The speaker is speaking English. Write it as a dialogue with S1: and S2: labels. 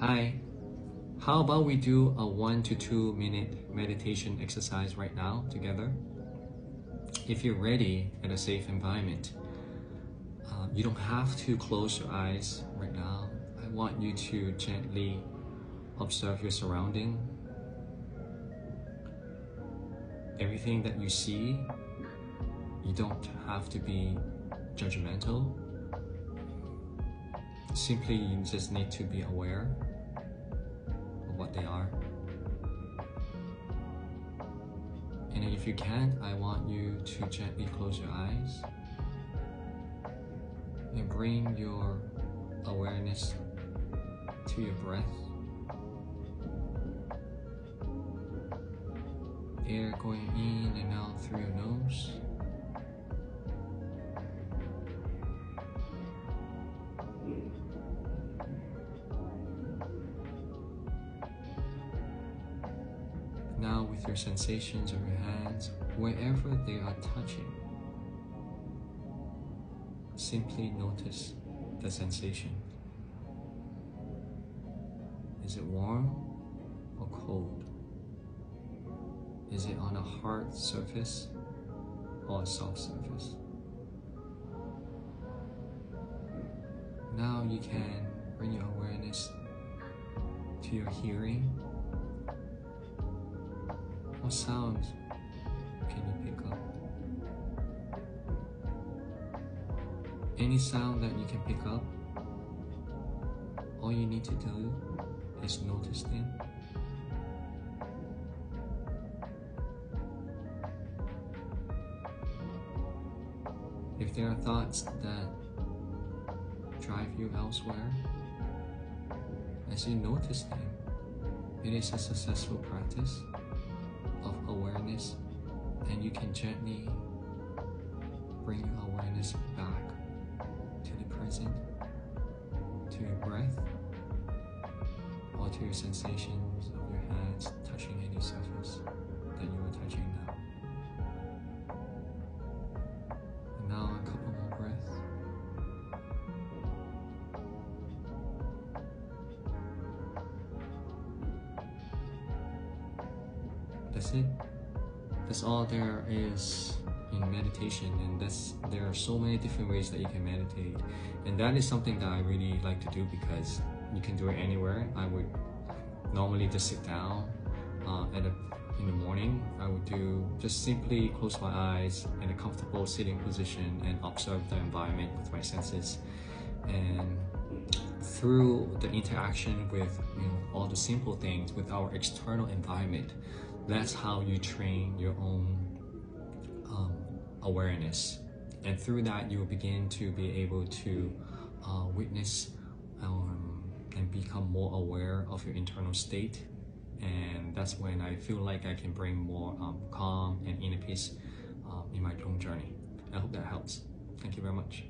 S1: Hi, how about we do a 1 to 2 minute meditation exercise right now together? If you're ready at a safe environment, you don't have to close your eyes right now. I want you to gently observe your surrounding. Everything that you see, you don't have to be judgmental. Simply, you just need to be aware of what they are. And if you can't, I want you to gently close your eyes and bring your awareness to your breath. Air going in and out through your nose. Now with your sensations of your hands, wherever they are touching, simply notice the sensation. Is it warm or cold? Is it on a hard surface or a soft surface? Now you can bring your awareness to your hearing. What sounds can you pick up? Any sound that you can pick up, all you need to do is notice them. If there are thoughts that drive you elsewhere, as you notice them, it is a successful practice of awareness, and you can gently bring your awareness back to the present, to your breath, or to your sensations of your hands touching any surface that you are touching now. And now a couple more breaths. That's it. That's all there is in meditation, and there are so many different ways that you can meditate, and that is something that I really like to do because you can do it anywhere. I would normally just sit down in the morning. I would just simply close my eyes in a comfortable sitting position and observe the environment with my senses, and through the interaction with all the simple things with our external environment, that's how you train your own awareness, and through that you will begin to be able to witness and become more aware of your internal state, and that's when I feel like I can bring more calm and inner peace in my own journey. I hope that helps. Thank you very much.